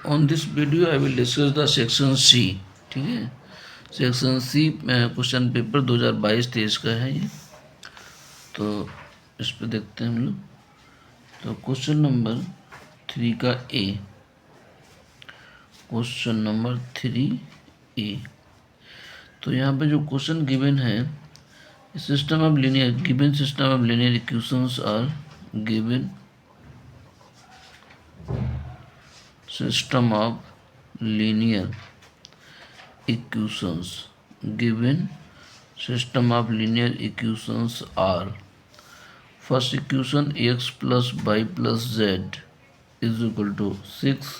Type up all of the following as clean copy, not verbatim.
On this video I will discuss the section C. ठीक है, section C question paper 2022-23 का है ये। तो इस पे देखते हैं हम लोग। तो क्वेश्चन नंबर 3 का ए, क्वेश्चन नंबर 3A। तो यहाँ पे जो क्वेश्चन गिवन है, system of linear given system of linear equations are given system of linear equations given system of linear equations are first equation x plus y plus z is equal to 6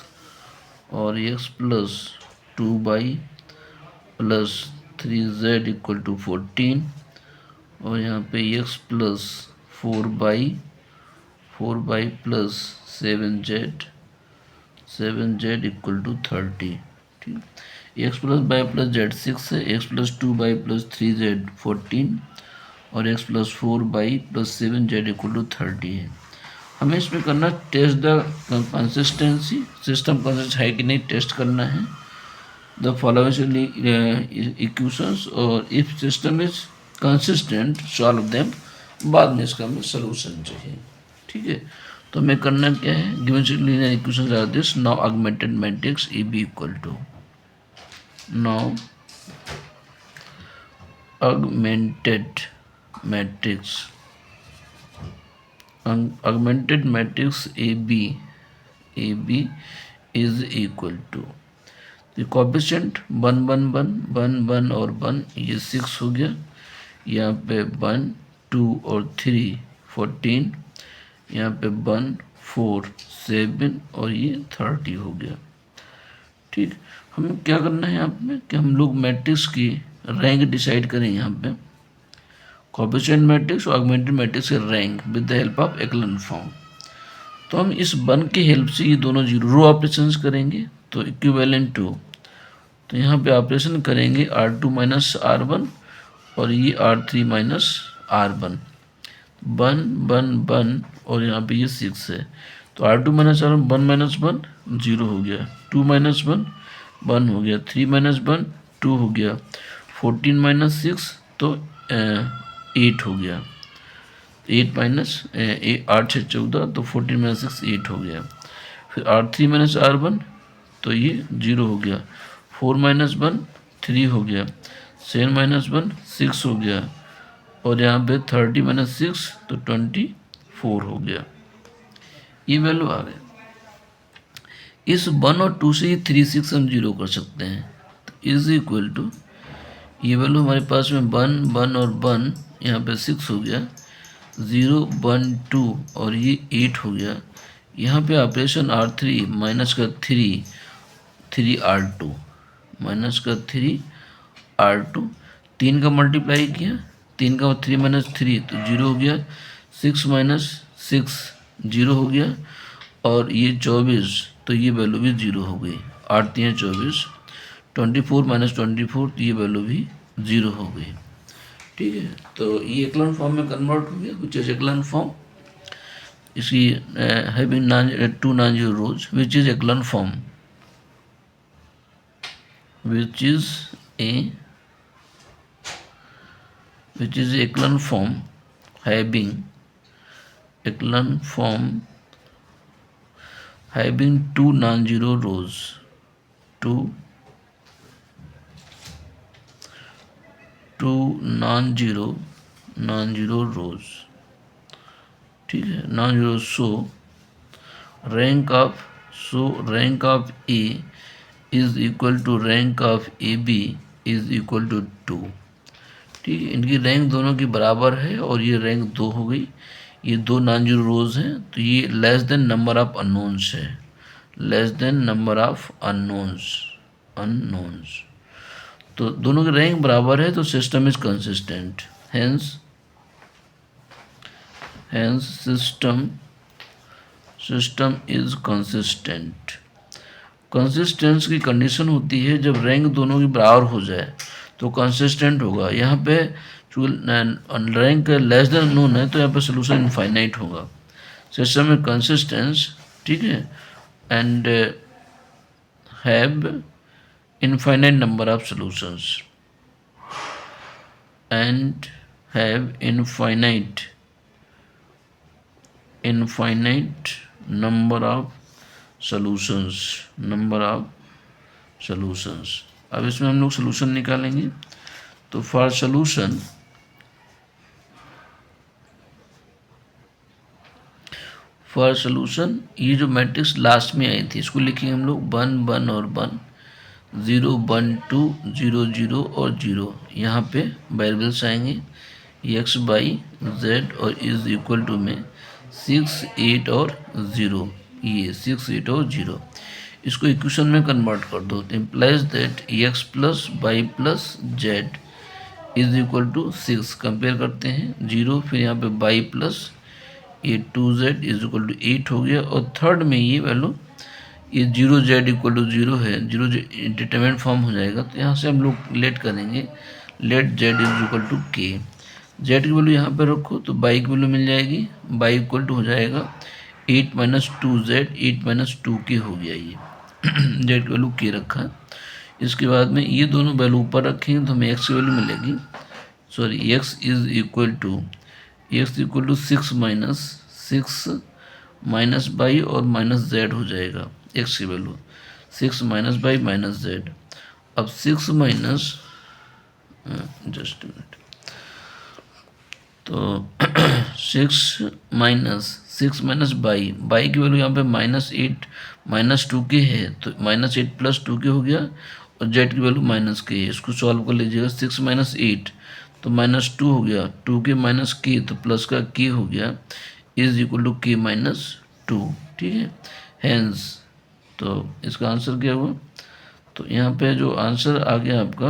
और x plus 2y plus 3z equal to 14 और यहाँ पे x plus 4y plus 7z equal to 30। ठीक, x plus y plus z 6 है, x plus 2y plus 3z 14 और x plus 4y plus 7z equal to 30 है। हमें इसमें करना test the consistency, system consist है कि नहीं टेस्ट करना है। द फॉलोइंग इक्वेशंस और if system is consistent solve them, बाद में इसका हमें सोल्यूशन चाहिए। ठीक है, तो हमें करना क्या है, given linear equations are this, now augmented matrix A B equal to, now augmented matrix A B is equal to, coefficient 1 1 1 1 1 और 1, ये 6 हो गया, यहाँ पे 1 2 और 3 14, यहाँ पे 1 4 7 और ये 30 हो गया। ठीक, हमें क्या करना है यहाँ पे कि हम लोग मैट्रिक्स की रैंक डिसाइड करें। यहाँ पे कोएफिशिएंट मैट्रिक्स और ऑगमेंटेड मैट्रिक्स के rank with the help of एक्लन form. तो हम इस 1 की हेल्प से ये दोनों जीरो रो ऑपरेशंस करेंगे, तो इक्विवेलेंट टू, तो यहाँ पे ऑपरेशन करेंगे R2 माइनस R1 और ये R3 माइनस R1, 1 1 1 और यहाँ पे ये 6 है, तो R2 माइनस R1 1 माइनस 1 0 हो गया, 2 माइनस 1 1 हो गया, 3 माइनस 1 2 हो गया, 14 माइनस 6 तो 8 हो गया, 8 माइनस 8 से 14 तो 14 माइनस 6 8 हो गया। फिर R3 माइनस R1 तो ये 0 हो गया, 4 माइनस 1 3 हो गया, 7 माइनस 1 6 हो गया और यहाँ पे 30 माइनस 6 तो 24 हो गया। ये वैल्यू आ गया। इस 1 और 2 से ये 3 6 हम 0 कर सकते हैं, तो इज इक्वल टू, ये वैल्यू हमारे पास में 1 1 और 1, यहाँ पे 6 हो गया, 0 1 2 और ये 8 हो गया। यहाँ पे ऑपरेशन R3 माइनस का 3 R2 माइनस का 3 R2, 3 का मल्टीप्लाई किया, 3 का 3 माइनस 3 तो 0 हो गया, 6 माइनस 6 0 हो गया और ये 24 तो ये वैल्यू भी 0 हो गई, 8 3 24, 24 माइनस 24 तो ये वैल्यू भी 0 हो गई। ठीक है, तो ये एक्लन फॉर्म में कन्वर्ट हो गया, विच इज एक्लन फॉर्म। इसकी having 2 non-zero rows, which is एक्लन form, which is echelon form having 2 non-zero rows, 2 non-zero rows। ठीक है, non-zero, so rank of A is equal to rank of AB is equal to 2। ठीक है, इनकी rank दोनों की बराबर है और ये रैंक 2 हो गई, ये 2 non-zero रोज हैं, तो ये less than number of unknowns है, less than number of unknowns. तो दोनों की रैंक बराबर है तो system is consistent, hence system is consistent. Consistence की कंडीशन होती है जब रैंक दोनों की बराबर हो जाए तो कंसिस्टेंट होगा। यहाँ पे रैंक लेस देन अननोन है तो यहाँ पे सोल्यूशन इनफाइनाइट होगा। सिस्टम में कंसिस्टेंस, ठीक है, and have infinite number of solutions and have infinite number of solutions। अब इसमें हम लोग सोल्यूशन निकालेंगे। तो फॉर सोल्यूशन ये जो मैट्रिक्स लास्ट में आई थी इसको लिखेंगे हम लोग 1 1 और 1, 0 1 2 0 0 और 0। यहाँ पे वेरिएबल्स आएंगे एक्स बाई जेड और इज इक्वल टू में 6 8 और 0, ये 6 8 और 0। इसको इक्वेशन में कन्वर्ट कर दो तो implies that x plus y plus z is equal to 6। Compare करते हैं 0, फिर यहाँ पे वाई प्लस ये 2z इज इक्वल टू 8 हो गया। और थर्ड में ये वैल्यू ये 0z इक्वल टू 0 है, 0 डिटरमिनेंट फॉर्म हो जाएगा। तो यहाँ से हम लोग लेट करेंगे let z is equal to k। z की वैल्यू यहाँ पे रखो तो y की वैल्यू मिल जाएगी, y इक्वल टू हो जाएगा 8 माइनस 2z, 8 माइनस 2k हो गया ये z की वैल्यू k रखा। इसके बाद में ये दोनों वैल्यू ऊपर रखेंगे तो हमें x की वैल्यू मिलेगी, sorry x is equal to 6 minus y और माइनस जेड हो जाएगा। x की value 6 minus y minus z. अब 6 माइनस जस्ट मिनट, तो 6 माइनस बाई की वैल्यू यहाँ पे -8 -2k है तो -8 प्लस 2k हो गया और जेड की वैल्यू -k है। इसको सॉल्व कर लीजिएगा 6 माइनस 8 तो -2 हो गया, 2k माइनस k तो प्लस का k हो गया is equal to k minus 2। ठीक है, हैंस तो इसका आंसर क्या हुआ, तो यहाँ पे जो आंसर आ गया आपका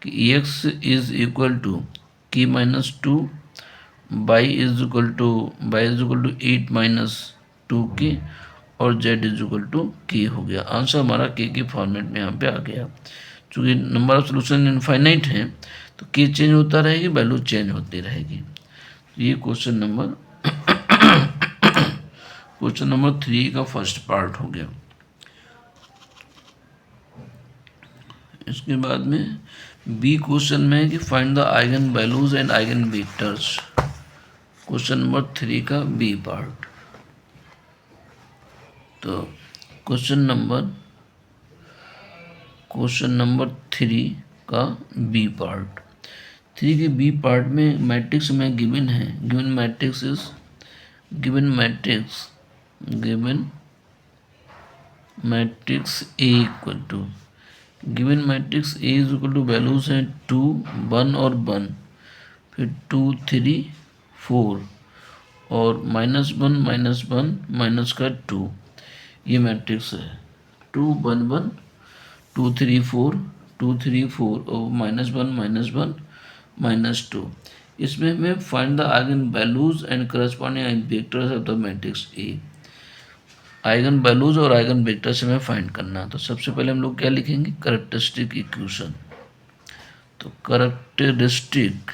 कि x is equal to k minus 2, y is equal to 8 minus 2k और z is equal to k हो गया। आंसर हमारा k के फॉर्मेट में यहाँ पे आ गया। चूँकि नंबर ऑफ सोल्यूशन इनफाइनाइट है तो k चेंज होता रहेगी, वैल्यू चेंज होती रहेगी। ये क्वेश्चन नंबर 3 का फर्स्ट पार्ट हो गया। इसके बाद में बी क्वेश्चन में है कि find the eigen values and eigen vectors. Question number 3 का बी पार्ट। तो क्वेश्चन नंबर 3 का बी पार्ट। 3 के बी पार्ट में मैट्रिक्स में गिवन है, given matrix A equal to values हैं 2 1 और 1, फिर 2 3 4 और -1 -1 माइनस का 2। ये मैट्रिक्स है 2 1 1 2 3 4 2 3 4 और -1 -2। इसमें हमें find the eigen values and corresponding eigen vectors of the matrix A. Eigen values और आइगन वेक्टर से हमें फाइंड करना। तो सबसे पहले हम लोग क्या लिखेंगे, कैरेक्टरिस्टिक इक्वेशन। तो characteristic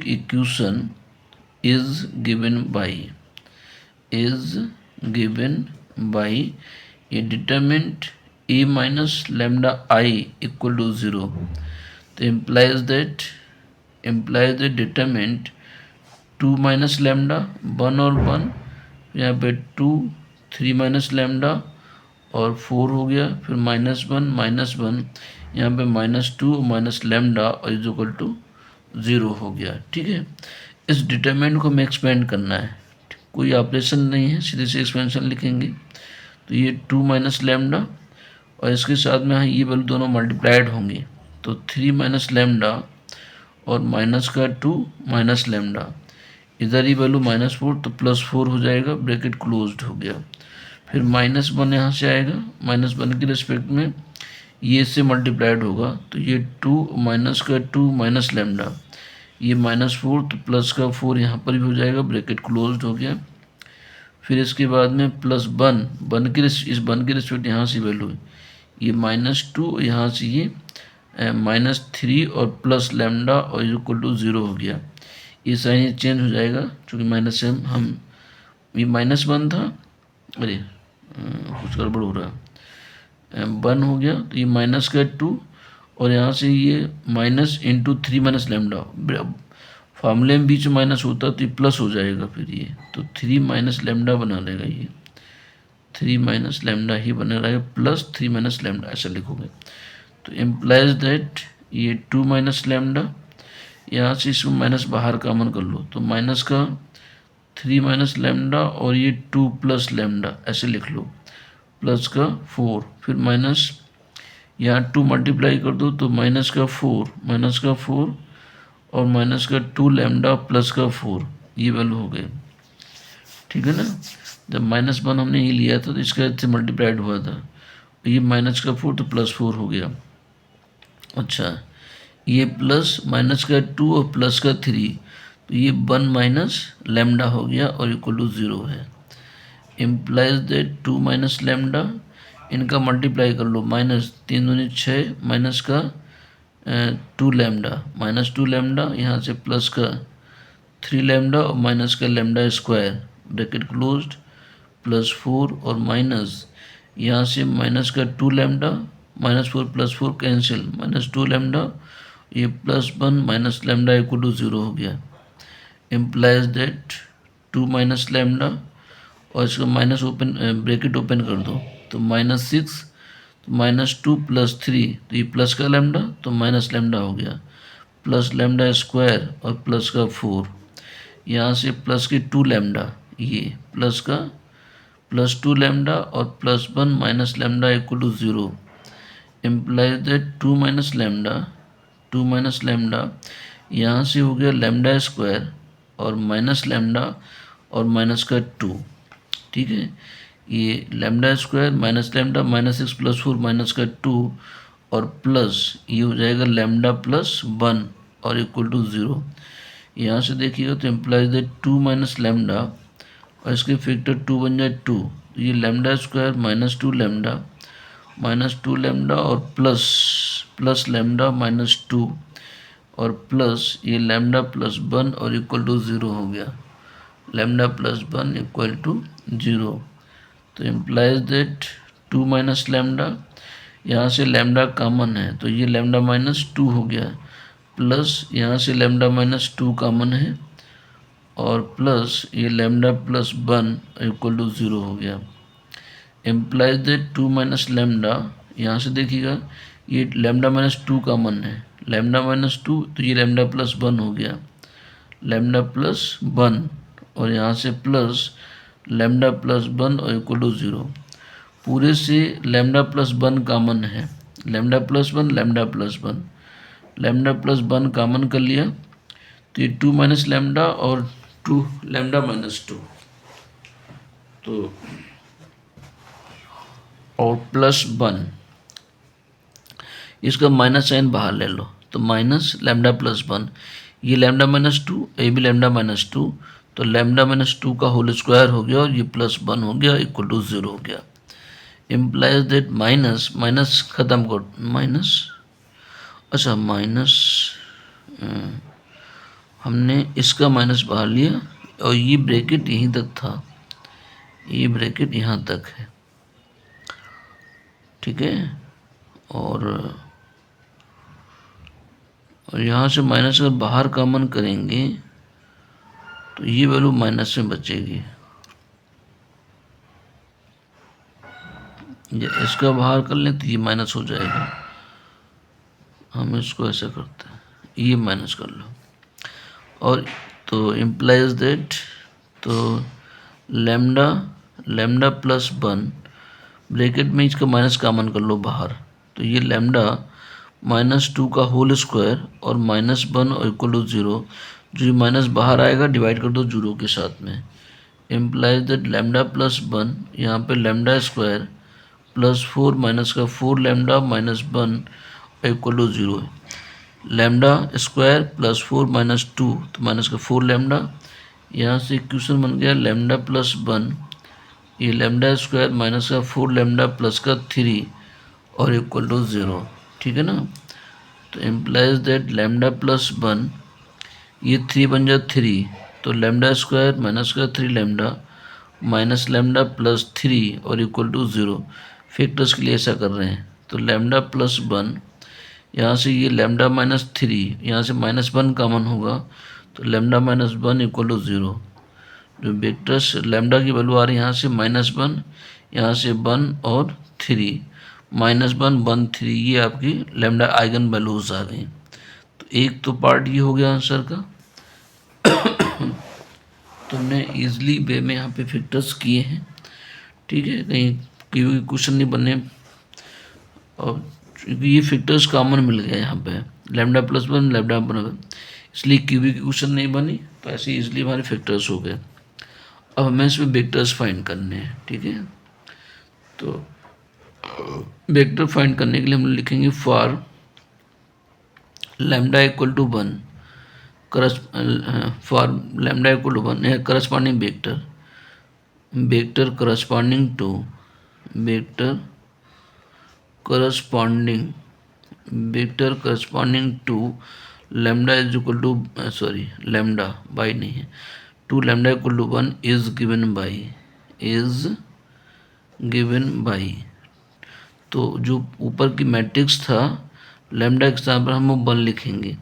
equation is given by A determinant a minus lambda I equal to 0। तो implies that determinant 2 minus lambda 1 और 1, यहाँ पे 2 3 माइनस लैम्डा और 4 हो गया, फिर -1 यहाँ पे -2 माइनस लैम्डा और इज इक्वल टू 0 हो गया। ठीक है, इस डिटरमिनेंट को हमें एक्सपेंड करना है, कोई ऑपरेशन नहीं है, सीधे से एक्सपेंशन लिखेंगे। तो ये 2 माइनस लैम्डा और इसके साथ में ये वैल्यू दोनों मल्टीप्लाइड होंगी तो 3 माइनस लैम्डा और माइनस का 2 माइनस लैम्डा, इधर ही वैल्यू -4 तो +4 हो जाएगा, ब्रैकेट क्लोज्ड हो गया। फिर -1 यहाँ से आएगा, -1 के रिस्पेक्ट में ये से मल्टीप्लाइड होगा तो ये 2 माइनस का 2 माइनस लैम्डा, ये -4 तो प्लस का 4 यहाँ पर भी हो जाएगा, ब्रैकेट क्लोज्ड हो गया। फिर इसके बाद में +1 इस 1 के रिस्पेक्ट यहाँ से वैल्यू ये -2 यहाँ से ये -3 और प्लस लैम्डा और इक्वल टू 0 हो गया। ये साइन चेंज हो जाएगा क्योंकि माइनस से हम ये -1 था, अरे कुछ गड़बड़ हो रहा है। 1 हो गया तो ये माइनस का 2 और यहाँ से ये माइनस इंटू 3 माइनस लेमडा, फार्मूले में बीच में माइनस होता तो ये प्लस हो जाएगा, फिर ये तो 3 माइनस लेमडा बना लेगा, ये 3 माइनस लेमडा ही बना रहेगा प्लस 3 माइनस लेमडा ऐसा लिखोगे। तो इम्प्लाइज दैट ये 2 माइनस लेमडा, यहाँ से इसको माइनस बाहर कॉमन कर लो तो माइनस का 3 माइनस लेमडा और ये 2 प्लस लेमडा ऐसे लिख लो, प्लस का 4, फिर माइनस यहाँ 2 मल्टीप्लाई कर दो तो माइनस का 4 और माइनस का 2 लेमडा प्लस का 4, ये वैल्यू हो गई। ठीक है ना, जब -1 हमने ये लिया था तो इसका इससे मल्टीप्लाइड हुआ था, ये माइनस का 4 तो प्लस 4 हो गया। अच्छा, ये प्लस माइनस का 2 और प्लस का 3 तो ये 1 माइनस लेमडा हो गया और इक्वल टू 0 है। इम्प्लाइज दैट 2 माइनस लेमडा, इनका मल्टीप्लाई कर लो, माइनस 3 दूनी 6 माइनस का 2 लेमडा, माइनस 2 लेमडा यहाँ से प्लस का 3 लेमडा और माइनस का lambda square bracket closed plus 4 और माइनस यहाँ से माइनस का 2 लेमडा -4 + 4 कैंसिल -2 लेमडा, ये +1 माइनस लेमडा इक्वल टू 0 हो गया। इम्प्लाइज दैट 2 माइनस लेमडा और इसका माइनस ओपन ब्रैकेट ओपन कर दो तो -6 तो -2 + 3 तो ये प्लस का लेमडा तो माइनस लेमडा हो गया, प्लस लेमडा स्क्वायर और प्लस का 4, यहाँ से प्लस के 2 लेमडा, ये प्लस का +2 लेमडा और +1 minus lambda equal to 0। Implies that 2 minus lambda यहाँ से हो गया लेमडा स्क्वायर और माइनस लेमडा और माइनस का 2। ठीक है, ये lambda square minus lambda -6 + 4 minus का 2 और प्लस ये हो जाएगा लेमडा +1 और इक्वल टू 0। यहाँ से देखिएगा तो इम्प्लाइज दैट 2 माइनस लेमडा और इसके फैक्टर 2 बन जाए 2, तो ये लेमडा स्क्वायर -2 लेमडा और प्लस लेमडा -2 और प्लस ये लेमडा +1 और इक्वल टू 0 हो गया, लेमडा +1 इक्वल टू 0। तो इम्प्लाइज दैट 2 माइनस लेमडा, यहाँ से लेमडा कॉमन है तो ये लेमडा -2 हो गया, प्लस यहाँ से लेमडा -2 कॉमन है और प्लस ये लेमडा +1 इक्वल टू 0 हो गया। इम्प्लाइज दैट 2 माइनस लेमडा, यहाँ से देखिएगा ये लेमडा -2 कॉमन है, लेमडा -2 तो ये लेमडा +1 हो गया, लेमडा +1 और यहाँ से प्लस लेमडा +1 और इक्वल टू 0। पूरे से लेमडा +1 कॉमन है, लेमडा +1 कॉमन कर लिया तो ये 2 माइनस लेमडा और 2 लेमडा -2 तो और +1, इसका माइनस साइन बाहर ले लो तो माइनस लेमडा +1, ये लेमडा -2 ये भी लेमडा -2 तो लेमडा -2 का होल स्क्वायर हो गया और ये +1 हो गया इक्वल टू 0 हो गया। इम्प्लाइज दैट माइनस ख़त्म कर माइनस, अच्छा माइनस हमने इसका माइनस बाहर लिया और ये ब्रैकेट यहीं तक था, ये ब्रैकेट यहाँ तक है। ठीक है, और यहाँ से माइनस अगर बाहर कॉमन करेंगे तो ये वैल्यू माइनस में बचेगी, इसका बाहर कर लें तो ये माइनस हो जाएगा, हम इसको ऐसा करते हैं, ये माइनस कर लो और तो इम्प्लाइज दैट तो लेमडा +1 ब्रैकेट में इसका माइनस कॉमन कर लो बाहर तो ये लेमडा -2 का होल स्क्वायर और -1 और इक्वल टू 0, जो माइनस बाहर आएगा डिवाइड कर दो 0 के साथ में। इम्प्लाइज दैट लेमडा +1 यहाँ पे लेमडा स्क्वायर +4 माइनस का 4 लेमडा -1 इक्वल टू 0 है, लेमडा स्क्वायर +4 -2 तो माइनस का 4 लेमडा, यहाँ से इक्वेशन बन गया लेमडा +1 ये लेमडा स्क्वायर माइनस का 4 लेमडा प्लस का 3 और इक्वल टू 0। ठीक है ना, तो इम्प्लाइज दैट लेमडा +1 ये 3 बन जाए 3 तो लेमडा स्क्वायर माइनस का 3 लेमडा माइनस लेमडा प्लस 3 और इक्वल टू 0। फैक्टर्स के लिए ऐसा कर रहे हैं। तो लेमडा प्लस 1, यहाँ से ये लेमडा माइनस 3, यहाँ से माइनस 1 कॉमन होगा, तो लेमडा माइनस 1 इक्वल टू 0। जो वेक्टर्स लेमडा की वैल्यू आ रही है यहाँ से -1, यहाँ से 1 और 3, -1 1 3, ये आपकी लेमडा आइगन वैल्यूज आ गई। तो एक तो पार्ट ये हो गया आंसर का। तुमने इजली वे में यहाँ पे फैक्टर्स किए हैं, ठीक है, कहीं क्वेश्चन नहीं बने। और क्योंकि ये फैक्टर्स कॉमन मिल गया यहाँ पे, लेमडा प्लस 1 लेमडा बराबर, इसलिए क्यूबी की क्वेश्चन नहीं बनी, तो ऐसे इजली हमारे फैक्टर्स हो गए। अब हमें इसमें वेक्टर्स फाइंड करने हैं, ठीक है। तो वेक्टर फाइंड करने के लिए हम लिखेंगे for lambda equal to 1, for lambda equal to 1 है corresponding vector, vector corresponding to, vector corresponding, vector corresponding to lambda is equal to, sorry lambda by नहीं है, to lambda equal to 1 is given by, is given by. तो जो ऊपर की matrix था lambda के स्थान पर हम 1 लिखेंगे,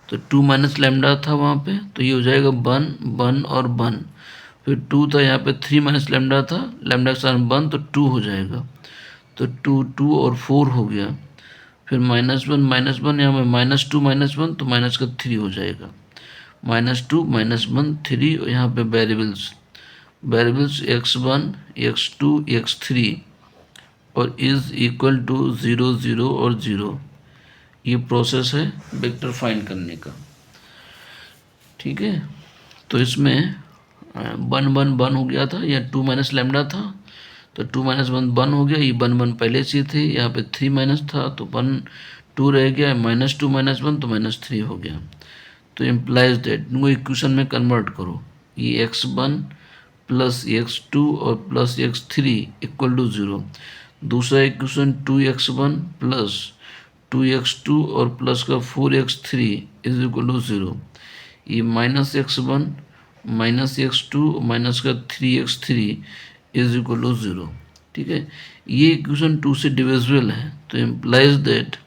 तो 2 माइनस लैम्डा था वहाँ पे, तो ये हो जाएगा 1 1 और 1, फिर 2 था यहाँ पे, 3 माइनस लैम्डा था, लैम्डा के स्थान 1 तो 2 हो जाएगा, तो 2 2 और 4 हो गया, फिर -1 यहाँ पे -2 -1 तो माइनस का 3 हो जाएगा, -2 -1 3, और यहाँ पे वेरिएबल्स x1 x2 x3 और इज इक्वल टू 0 0 और 0। ये प्रोसेस है वेक्टर फाइंड करने का, ठीक है। तो इसमें 1 1 1 हो गया था, या 2 माइनस लैम्डा था, तो 2 माइनस 1 1 हो गया, ये 1 1 पहले से थे, यहाँ पे 3 माइनस था तो 1 2 रह गया, -2 -1 तो -3 हो गया। तो इम्प्लाइज दैट, इनको इक्वेशन में कन्वर्ट करो, ये x1 प्लस x2 और प्लस x3 इक्वल टू 0। दूसरा इक्वेशन 2x1 प्लस 2x2 और प्लस का 4x3 इज इक्वल टू 0। ये -x1 -x2 माइनस का 3x3 इज इक्वल टू 0, ठीक है। ये इक्वेशन 2 से डिविजिबल है, तो इम्प्लाइज दैट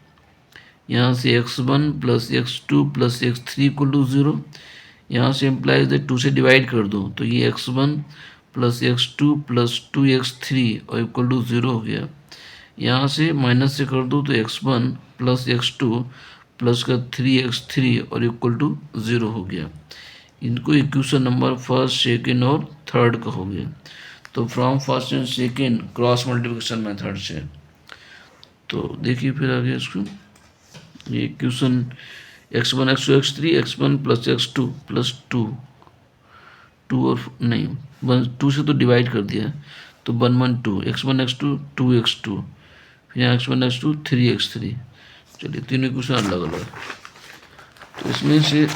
यहाँ से x1 plus x2 plus x3 equal to 0, यहाँ से इम्प्लाइज दैट 2 से डिवाइड कर दो, तो ये x1 plus x2 plus 2x3 और इक्वल टू 0 हो गया, यहाँ से माइनस से कर दो तो x1 प्लस x2 प्लस का 3x3 और इक्वल टू 0 हो गया। इनको इक्वेशन नंबर फर्स्ट सेकेंड और थर्ड का हो गया। तो from first and second cross multiplication method से, तो देखिए फिर आगे इसको, ये equation x1 x2 x3 x1 plus x2 plus 2 और नहीं 2 से तो डिवाइड कर दिया, तो 1 1 2 x1 x2 2x2, फिर यहाँ x1 x2 3x3। चलिए तीनों इक्वेशन अलग अलग, तो इसमें से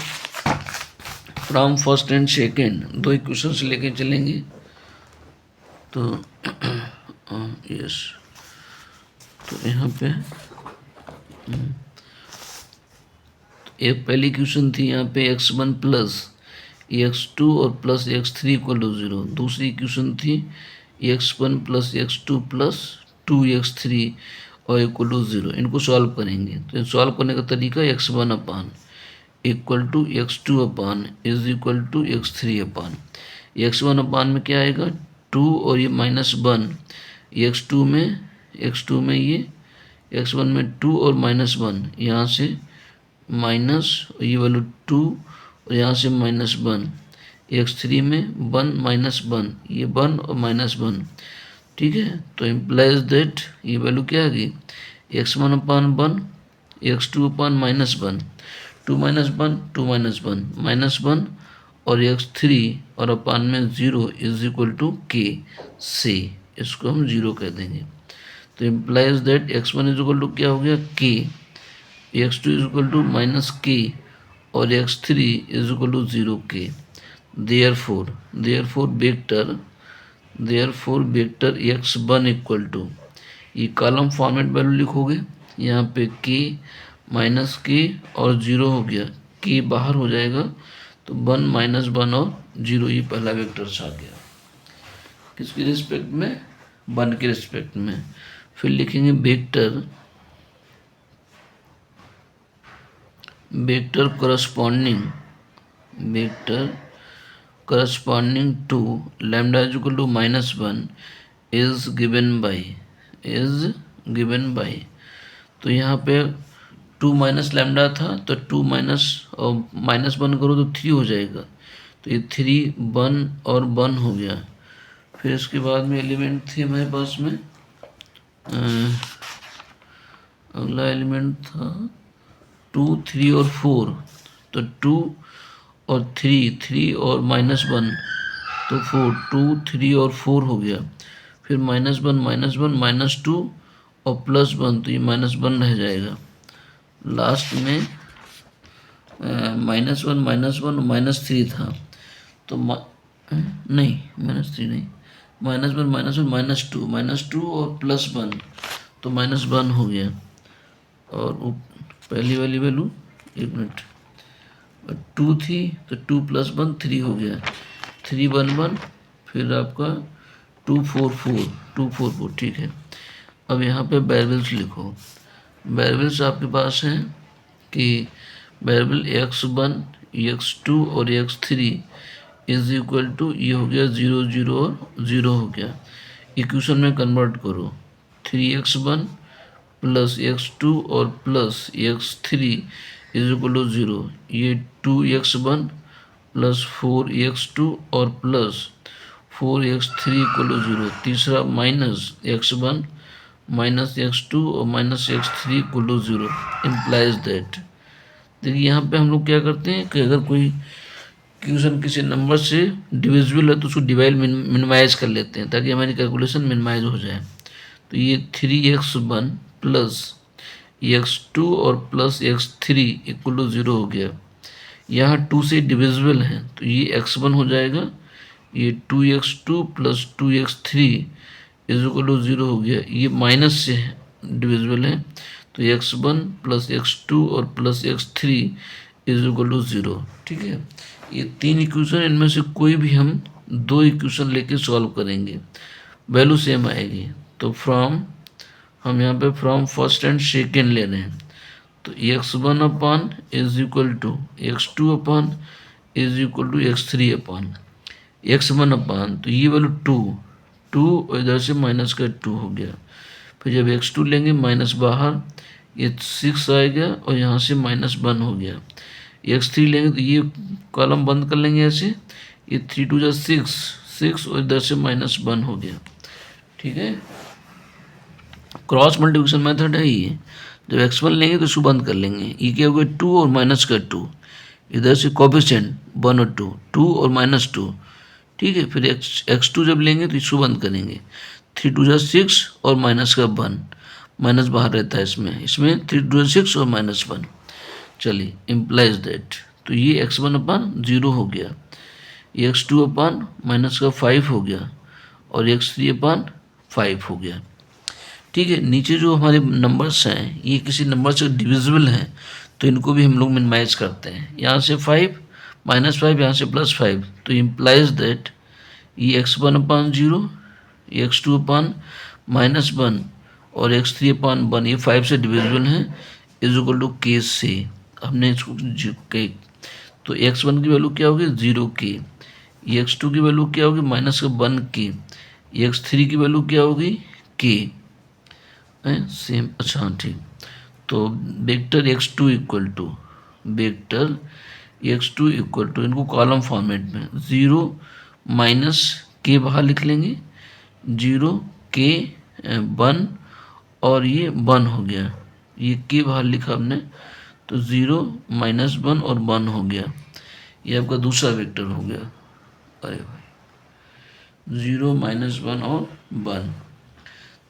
from first and second 2 equation से लेके चलेंगे। तो यस, तो यहाँ पे एक पहली इक्वेशन थी यहाँ पे x1 प्लस x2 और प्लस x3 इक्वल टू 0। दूसरी इक्वेशन थी x1 plus x2 plus 2x3 और इक्वल टू 0। इनको सॉल्व करेंगे, तो सॉल्व करने का तरीका x1 upon equal to x2 upon is equal to x3 upon, x1 upon में क्या आएगा 2 और ये -1, x2 में ये x1 में 2 और -1, यहाँ से माइनस, ये वैल्यू 2 और यहाँ से -1, x3 में 1 -1, ये 1 और -1, ठीक है। तो इम्प्लाइज दैट ये वैल्यू क्या आ गई x1 अपान 1 x2 अपान -1, 2 -1 2 -1 और x3 और अपान में 0 इज इक्वल टू k से, इसको हम 0 कह देंगे। तो implies that x1 is equal to क्या हो गया k, x2 is equal to -k और x3 is equal to 0k। Therefore vector x1 equal to, ये कॉलम फॉर्मेट वैल्यू लिखोगे, यहाँ पे k -k और 0 हो गया, k बाहर हो जाएगा तो 1 -1 और 0, ये पहला वेक्टर आ गया। किसके रिस्पेक्ट में, 1 के रिस्पेक्ट में। फिर लिखेंगे vector corresponding to lambda is equal to -1 is given by. तो यहाँ पे 2 माइनस लैम्डा था, तो 2 माइनस और -1 करो तो 3 हो जाएगा, तो ये 3 1 और 1 हो गया। फिर इसके बाद में एलिमेंट थे हमारे पास में, अगला एलिमेंट था 2 3 और 4, तो 2 और 3 और -1 तो 4, 2 3 और 4 हो गया। फिर -1 -2 और +1, तो ये -1 रह जाएगा। लास्ट में -1 -3 था, तो नहीं -3 नहीं, -1 -2 और +1, तो -1 हो गया। और पहली वाली वैल्यू, 1 मिनट, 2 थी तो 2 + 1 3 हो गया, 3 1 1, फिर आपका 2 4 4, ठीक है। अब यहाँ पे वेरिएबल्स लिखो। वेरिएबल्स आपके पास हैं कि वेरिएबल x1 x2 और x3 इज इक्वल टू, ये हो गया 0 0 और 0 हो गया। इक्वेशन में कन्वर्ट करो, 3x1 प्लस x2 और plus x3 is equal to 0, ये 2x1 प्लस 4x2 और प्लस 4x3 इक्वल टू 0। तीसरा -x1 -x2 और -x3 equal to 0 implies that. देखिए यहाँ पे हम लोग क्या करते हैं कि अगर कोई क्वेश्चन किसी नंबर से डिविजिबल है तो उसको डिवाइड मिनिमाइज कर लेते हैं ताकि हमारी कैलकुलेशन मिनिमाइज हो जाए। तो ये 3x1 प्लस x2 और प्लस x3 इक्वल टू 0 हो गया। यहाँ 2 से डिविजिबल है तो ये x1 हो जाएगा, ये 2x2 plus 2x3 is equal to 0 हो गया। ये माइनस से डिविजिबल है तो x1 प्लस x2 और plus x3 is equal to 0, ठीक है। ये 3 इक्वेशन, इनमें से कोई भी हम 2 इक्वेशन लेके सॉल्व करेंगे, वैल्यू सेम आएगी। तो हम यहाँ पे फ्रॉम फर्स्ट एंड सेकेंड ले रहे हैं, तो x1 upon is equal to x2 upon is equal to x3 upon x1 upon, तो ये वैल्यू 2 और इधर से माइनस का 2 हो गया। फिर जब x2 लेंगे माइनस बाहर, ये 6 आएगा और यहाँ से -1 हो गया। x3 लेंगे तो ये कॉलम बंद कर लेंगे ऐसे, ये 3 2 6 और इधर से -1 हो गया, ठीक है। क्रॉस मल्टीप्लिकेशन मेथड है ये। जब x1 लेंगे तो इसको बंद कर लेंगे, ये क्या हो गया 2 और माइनस का 2, इधर से कोफिशिएंट 1 और 2 और -2, ठीक है। फिर x2 जब लेंगे तो इसको बंद करेंगे, 3 2 6 और माइनस का 1, माइनस बाहर रहता है इसमें 3 2 6 और -1। चलिए इम्प्लाइज दैट, तो ये x1 अपान 0 हो गया, ये x2 अपान माइनस का 5 हो गया और x3 अपान 5 हो गया, ठीक है। नीचे जो हमारे नंबर्स हैं ये किसी नंबर से डिविजिबल हैं तो इनको भी हम लोग मिनिमाइज करते हैं। यहाँ से 5 -5, यहाँ से +5, तो इम्प्लाइज दैट ये x1 अपान 0, x2 अपान -1 और x3 अपान 1 ये 5 से डिविजिबल हैं, इज इक्वल टू k से हमने इसको k, तो x1 की वैल्यू क्या होगी 0k, x2 की वैल्यू क्या होगी -1k, x3 की वैल्यू क्या होगी k, सेम, अच्छा ठीक। तो वेक्टर x2 इक्वल टू इनको कॉलम फॉर्मेट में 0 -k बाहर लिख लेंगे, 0k 1 और ये 1 हो गया, ये k बाहर लिखा हमने तो 0 -1 और 1 हो गया, ये आपका दूसरा वेक्टर हो गया। अरे भाई 0 -1 और 1।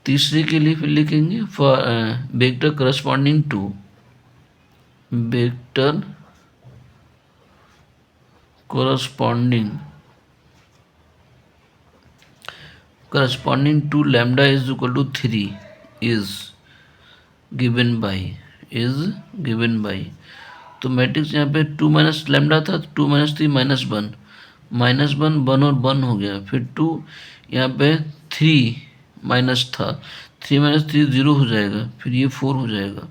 तीसरे के लिए फिर लिखेंगे for vector corresponding to lambda is equal to 3 is given by. तो मैट्रिक्स यहाँ पे 2 माइनस लैम्डा था, 2 - 3 -1, -1 1 और 1 हो गया, फिर 2 यहाँ पे 3 माइनस था, 3 - 3 0 हो जाएगा, फिर ये 4 हो जाएगा,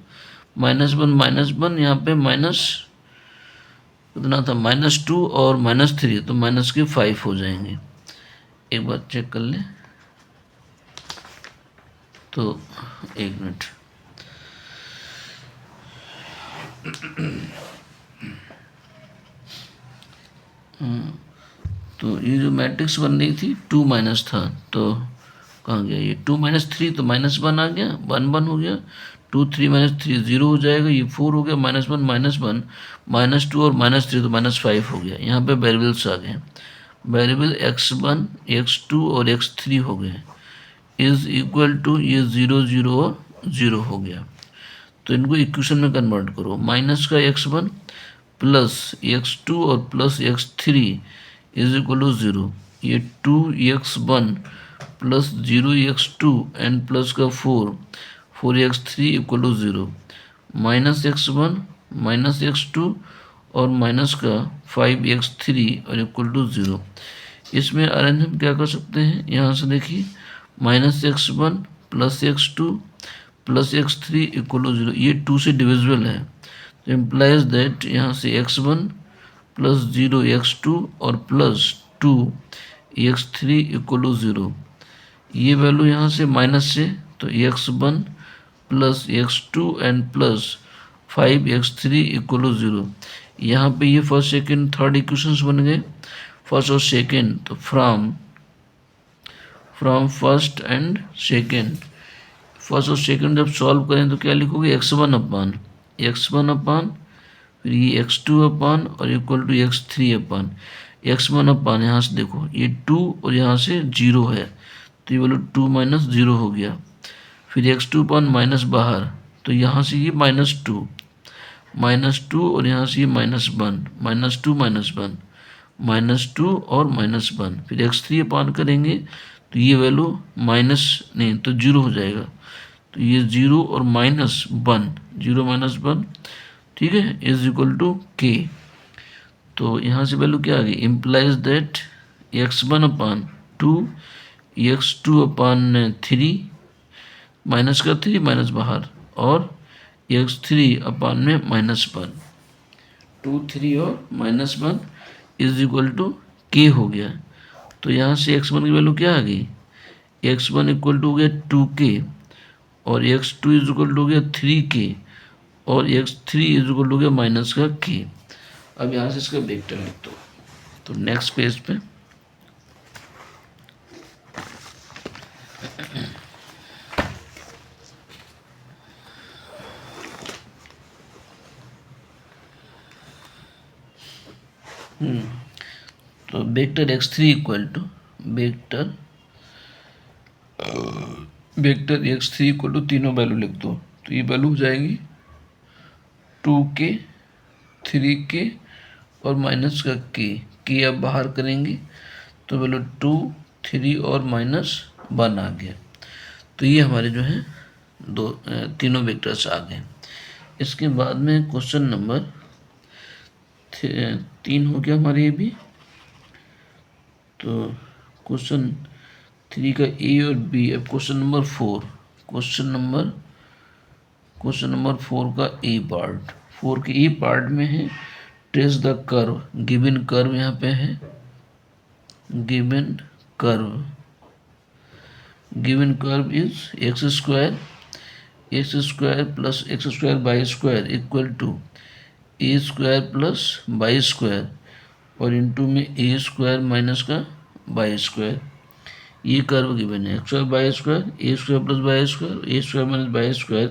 -1 यहाँ पे माइनस कितना था, -2 और -3, तो माइनस के 5 हो जाएंगे। एक बार चेक कर लें तो, एक मिनट। तो ये जो मैट्रिक्स बन रही थी 2 माइनस था, तो कहाँ गया ये 2 - 3, तो -1 आ गया, 1 1 हो गया, 2 3 - 3 0 हो जाएगा, ये 4 हो गया, -1 -1 -2 और -3 तो -5 हो गया। यहाँ पे वेरिएबल्स आ गए, वेरिएबल x1 x2 और x3 हो गए, इज इक्वल टू ये 0 0 और 0 हो गया। तो इनको इक्वेशन में कन्वर्ट करो, माइनस का x1 प्लस x2 और plus x3 is equal to 0, ये 2x1 plus 0x2 and plus का 4x3 equal to 0, -x1 -x2 और माइनस का 5x3 और इक्वल टू 0। इसमें अरेंज हम क्या कर सकते हैं, यहाँ से देखिए, -x1 plus x2 plus x3 equal to 0, ये 2 से डिविजिबल है, तो इम्प्लाइज दैट यहाँ से x1 प्लस 0x2 और प्लस 2x3 इक्वल टू 0, ये वैल्यू यहाँ से माइनस से, तो x1 plus x2 and plus 5x3 equal to 0। यहाँ पे ये फर्स्ट सेकेंड थर्ड इक्वेशंस बन गए, फर्स्ट और सेकेंड, तो from first and second, first और सेकेंड जब सॉल्व करें तो क्या लिखोगे, x1 अपान फिर ये x2 अपान और equal to x3 upon, x1 अपान यहाँ से देखो ये 2 और यहाँ से 0 है, तो ये बोलो 2 - 0 हो गया, फिर x2 अपान माइनस बाहर, तो यहाँ से ये -2 और यहाँ से ये -1, -2 -1 और -1, फिर x3 अपान करेंगे तो ये वैल्यू माइनस नहीं तो 0 हो जाएगा, तो ये 0 और -1, 0 - 1, ठीक है, इज इक्वल टू k। तो यहाँ से वैल्यू क्या आ गई, implies that x1 upon 2 x2 upon 3 minus का 3 माइनस बाहर और x3 अपान में -1, 2 3 और -1 इज इक्वल टू k हो गया। तो यहाँ से x1 की वैल्यू क्या आ गई, x1 इक्वल टू हो गया 2k और x2 इज इक्वल टू हो गया 3k और x3 इज इक्वल टू हो गया माइनस का k। अब यहाँ से इसका वेक्टर लिख दो, तो नेक्स्ट पेज पे तो vector x3 equal to vector x3 equal to तीनों वैल्यू लिख दो, तो ये वैल्यू हो जाएगी 2k 3k और माइनस का k अब बाहर करेंगे तो वैल्यू 2 3 और -1 आ गया। तो ये हमारे जो है तीनों वेक्टर्स आ गए। इसके बाद में क्वेश्चन नंबर 3 हो गया हमारे ये भी। तो क्वेश्चन 3 का ए और बी। अब क्वेश्चन नंबर 4, क्वेश्चन नंबर 4 का ए पार्ट, 4 के ए पार्ट में है trace the curve, given curve यहाँ पे है, given curve is x² plus x² equal to a² plus y² और इनटू में a² माइनस का y²। ये कर्व गिवन है x² y² a² plus y² a² minus y²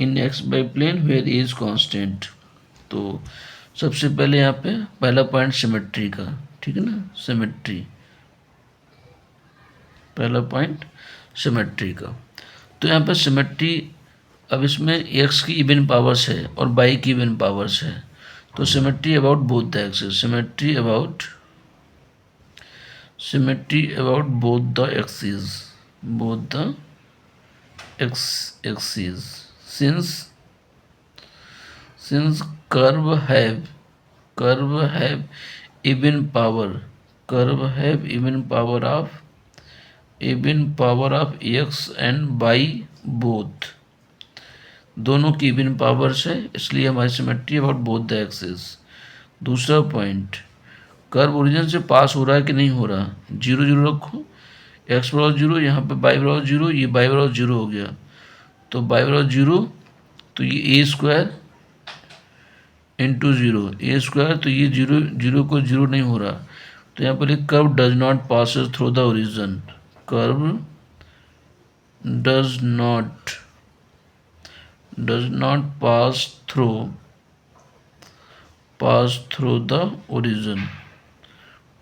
in x y plane where a is constant. तो सबसे पहले यहाँ पे पहला पॉइंट सिमेट्री का, ठीक है ना, सिमेट्री, पहला पॉइंट सिमेट्री का। तो यहाँ पे सिमेट्री, अब इसमें x की इवन पावर्स है और y की इवन पावर्स है, तो symmetry about both the axis, symmetry about both the axis, since curve have even power, curve have even power of x and by both, दोनों की इवन पावर्स है, इसलिए हमारी symmetry about both the axis. दूसरा point, curve origin से पास हो रहा है कि नहीं हो रहा, 0 0 रखो, एक्स बराबर 0, यहाँ पे बाई बराबर 0, ये बाई बराबर 0 हो गया, तो बाई बराबर 0, तो ये a square into 0, A square, तो ये 0 0 को 0 नहीं हो रहा, तो यहाँ पर एक curve does not passes through the origin, curve does not pass through the origin,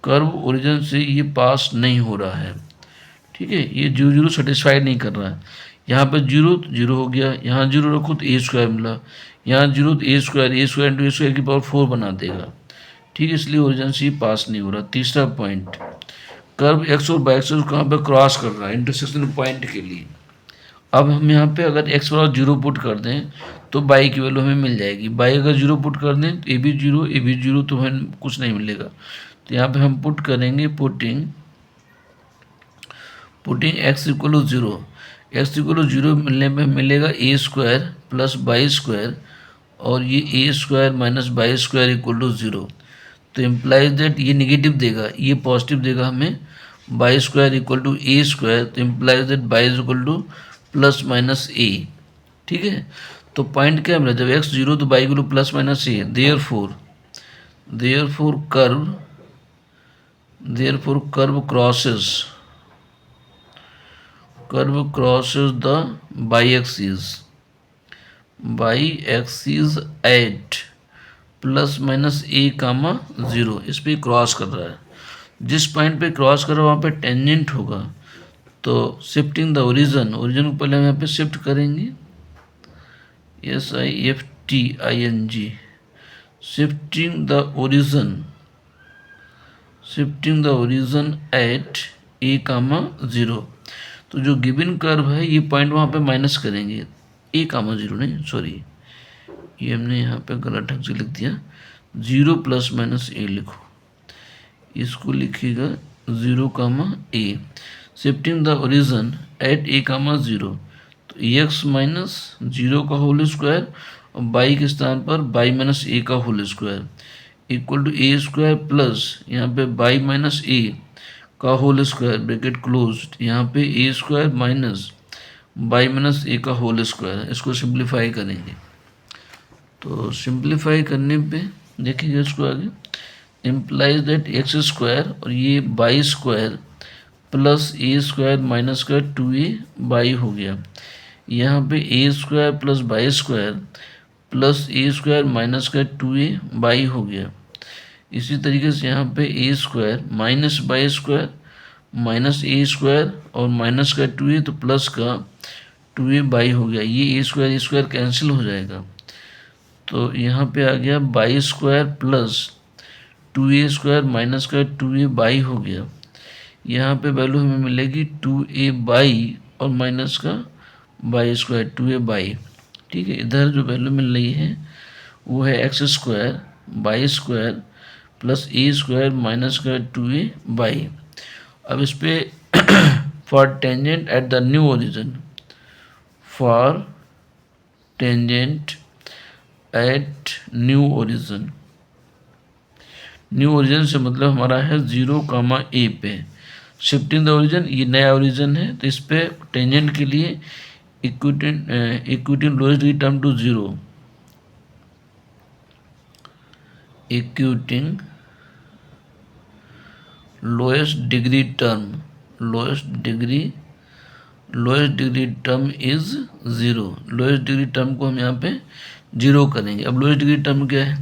curve origin से ये पास नहीं हो रहा है। ठीक है, ये 0 0 सेटिस्फाइड नहीं कर रहा है, यहाँ पे 0 0 हो गया, यहाँ 0 रखो तो ए स्क्वायर मिला, यहाँ 0 तो ए स्क्वायर इंटू ए स्क्वायर की पावर 4 बना देगा। ठीक है, इसलिए ओरिजिन से पास नहीं हो रहा। तीसरा पॉइंट, कर्व एक्स और बाई एक्सिस कहाँ पे क्रॉस कर रहा है इंटरसेक्शन पॉइंट के लिए। अब हम यहाँ पे अगर एक्स बराबर 0 पुट कर दें तो बाई की वैल्यू हमें मिल जाएगी, बाई अगर 0 पुट कर दें तो ए भी 0 तो हमें कुछ नहीं मिलेगा, तो यहाँ पे हम पुट करेंगे putting x equal to 0, x equal to 0 मिलने में मिलेगा a square plus y square, और ये a square minus y square equal to 0, तो इम्प्लाइज दैट ये निगेटिव देगा, ये पॉजिटिव देगा हमें, y square equal to a square, तो implies that y is equal to plus minus a. ठीक है, तो पॉइंट क्या मिला, जब एक्स 0 तो y equal to plus minus a, therefore curve crosses the y-axis at plus minus a comma 0, इस पर क्रॉस कर रहा है, जिस पॉइंट पे क्रॉस कर रहा है वहाँ पे टेंजेंट होगा, तो शिफ्टिंग द ओरिजिन को पहले हम यहाँ पे शिफ्ट करेंगे, SIFTING, shifting the origin at a comma 0, तो जो गिवन कर्व है ये पॉइंट वहाँ पे माइनस करेंगे, ए कामा 0 नहीं, सॉरी ये हमने यहाँ पे गलत ढंग से लिख दिया, 0 प्लस माइनस ए लिखो, इसको लिखिएगा 0 कामा ए, shifting the origin at a comma 0, तो एक्स माइनस 0 का होल स्क्वायर और बाई के स्थान पर बाई माइनस ए का whole square equal to a square plus यहाँ पे बाई माइनस ए का होल स्क्वायर ब्रैकेट क्लोज, यहाँ पे a square minus y minus a का होल स्क्वायर, इसको सिंप्लीफाई करेंगे, तो सिंप्लीफाई करने पे देखिएगा इसको आगे, इम्प्लाइज दैट एक्स स्क्वायर और ये y square plus a square minus का 2a बाई हो गया, यहाँ पे a square plus y square plus a square minus का 2a बाई हो गया, इसी तरीके से यहाँ पे a square minus y square minus a square और माइनस का 2a तो प्लस का 2a बाई हो गया, ये ए स्क्वायर कैंसिल हो जाएगा, तो यहाँ पे आ गया by square plus 2a square minus का 2a बाई हो गया, यहाँ पे वैल्यू हमें मिलेगी 2a बाई और माइनस का बाई स्क्वायर 2a बाई। ठीक है, इधर जो वैल्यू मिल रही है वो है x square y square plus a square minus का 2a बाई। अब इस पे for tangent at the new origin, for tangent at new origin से मतलब हमारा है 0 कामा ए पे, शिफ्टिंग द ओरिजिन ये नया ओरिजिन है, तो इस पे टेंजेंट के लिए equating lowest degree term to 0, equating lowest degree term is 0, lowest degree term को हम यहाँ पे 0 करेंगे। अब लोएस्ट डिग्री टर्म क्या है,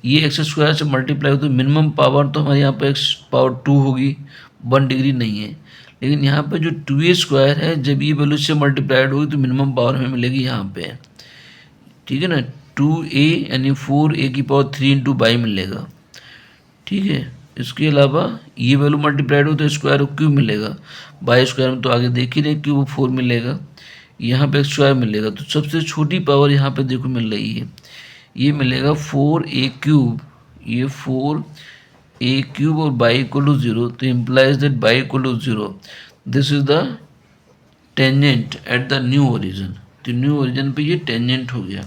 ये एक्स स्क्वायर से मल्टीप्लाई हो तो मिनिमम पावर तो हमारे यहाँ पे एक्स पावर 2 होगी, 1 डिग्री नहीं है, लेकिन यहाँ पे जो 2a स्क्वायर है जब ये वैल्यू से मल्टीप्लाइड होगी तो मिनिमम पावर हमें मिलेगी यहाँ पे। ठीक है ना, 2a यानी 4a की पावर 3 इंटू बाई मिलेगा। ठीक है, इसके अलावा ये वैल्यू मल्टीप्लाइड हो तो स्क्वायर क्यूब मिलेगा, बाई स्क्वायर में तो आगे देख ही रहे क्यूब 4 मिलेगा, यहाँ पे स्क्वायर मिलेगा, तो सबसे छोटी पावर यहाँ पे देखो मिल रही है, ये मिलेगा 4a क्यूब, ये 4 ए क्यूब और बाई इक्वल टू 0, तो implies that y equal to 0, this is the tangent at the new origin. तो न्यू ओरिजिन पे ये टेंजेंट हो गया।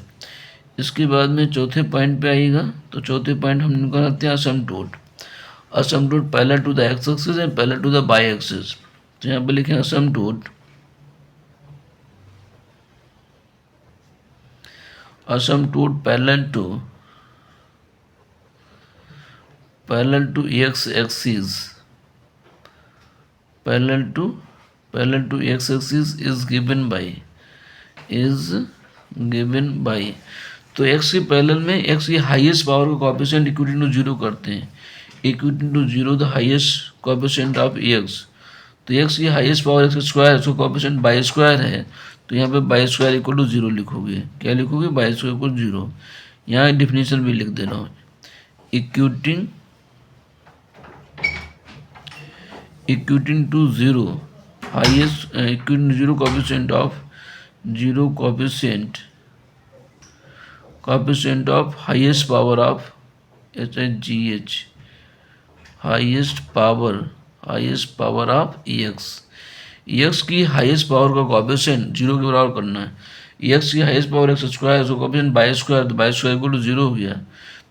इसके बाद में चौथे पॉइंट पे आएगा, तो चौथे पॉइंट हम निकालते हैं asymptote. Asymptote parallel to the x axis and parallel to the y axis. तो यहाँ पे लिखें asymptote, asymptote parallel to x axis, parallel to x axis is given by, तो x के पैरेलल में x की हाईएस्ट पावर का coefficient equal to 0 करते हैं। Equal to 0 the highest coefficient of x, तो x की हाईएस्ट पावर x स्क्वायर, उसका कोएफिशिएंट बाई स्क्वायर है, तो यहाँ पे बाई स्क्वायर इक्वल टू 0 लिखोगे। क्या लिखोगे? Y square equal 0। यहाँ डिफिनीशन भी लिख दे रहा हूँ, equating to 0 highest, equating to 0 coefficient of highest power of HGH, highest power of x की हाईएस्ट पावर का कोएफिशिएंट 0 के बराबर करना है। एक्स की हाईएस्ट पावर एक्स स्क्वायर, उसका कोएफिशिएंट बाई स्क्वायर, तो बाई स्क्वायर इक्वल टू 0 हो गया,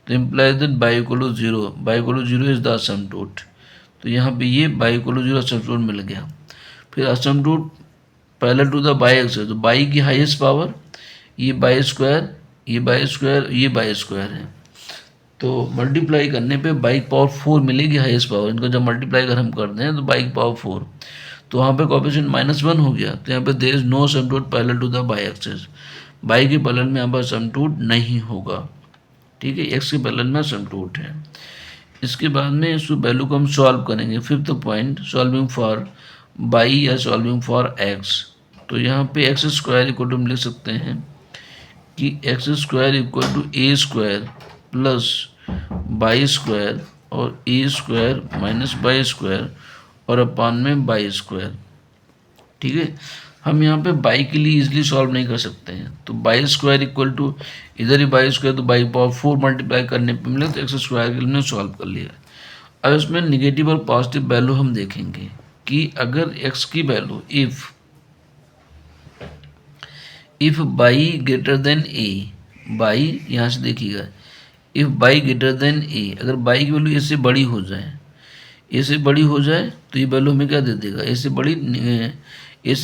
तो implies that y equal to 0, y equal to 0 is the asymptote. तो यहाँ पे ये बाई इक्वल टू 0 असमटोट मिल गया। फिर asymptote parallel to the y axis है, तो बाई की हाईएस्ट पावर ये बाई स्क्वायर, ये बाई स्क्वायर, ये बाई स्क्वायर है, तो मल्टीप्लाई करने पे बाई पावर 4 मिलेगी हाईएस्ट पावर। इनको जब मल्टीप्लाई अगर हम करते हैं तो बाई पावर 4, तो वहाँ पे कोएफिशिएंट -1 हो गया, तो यहाँ पे there is no asymptote parallel to the y axis. Y के पैरेलल में यहाँ पर असमटोट नहीं होगा, ठीक है, एक्स के पैरेलल में असमटोट है। इसके बाद में इस वैल्यू को हम सॉल्व करेंगे। Fifth point, solving for by या सॉल्विंग फॉर एक्स। तो यहाँ पे एक्स स्क्वायर इक्वल टू हम लिख सकते हैं कि x square equal to a square plus y square और a square minus y square और अपान में बाई स्क्वायर, ठीक है। हम यहाँ पे बाई के लिए इजीली सॉल्व नहीं कर सकते हैं, तो बाई स्क्वायर इक्वल टू इधर ही बाई स्क्वायर, तो बाई पावर 4 मल्टीप्लाई करने पे मिले, तो एक्स स्क्वायर के लिए हमने सॉल्व कर लिया। अब इसमें निगेटिव और पॉजिटिव वैल्यू हम देखेंगे कि अगर एक्स की value if by greater than a, by यहाँ से देखिएगा, इफ बाई ग्रेटर देन ए, अगर बाई की वैल्यू ए से बड़ी हो जाए, ए से बड़ी हो जाए तो ये वैल्यू हमें क्या दे देगा? ए से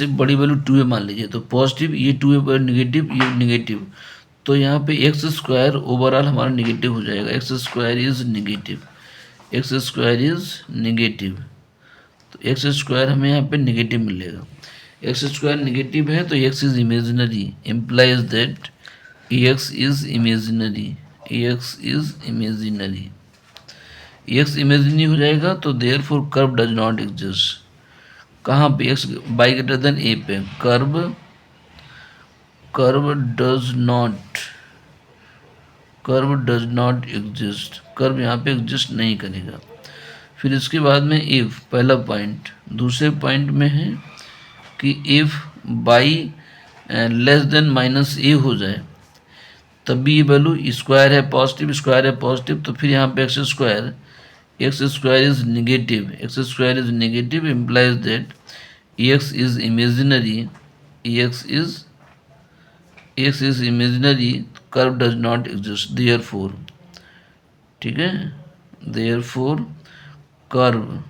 बड़ी वैल्यू 2 मान लीजिए, तो पॉजिटिव, ये 2 निगेटिव, ये निगेटिव, तो यहाँ पे एक्स स्क्वायर ओवरऑल हमारा निगेटिव हो जाएगा। X square is negative, x square is negative, तो एक्स स्क्वायर हमें यहाँ पे निगेटिव मिलेगा। एक्स स्क्वायर निगेटिव है तो x is imaginary, implies that x is imaginary, x is imaginary, x imaginary हो जाएगा, तो therefore curve does not exist. कहाँ पे? X by greater than a पे curve does not exist, curve यहाँ पे एग्जिस्ट नहीं करेगा। फिर इसके बाद में इफ, पहला पॉइंट, दूसरे पॉइंट में है कि if y less than minus a हो जाए तब भी ये वैल्यू स्क्वायर है पॉजिटिव, स्क्वायर है पॉजिटिव, तो फिर यहाँ पे x square is negative, x square is negative implies that x is imaginary, x is imaginary, curve does not exist, therefore, ठीक है, therefore curve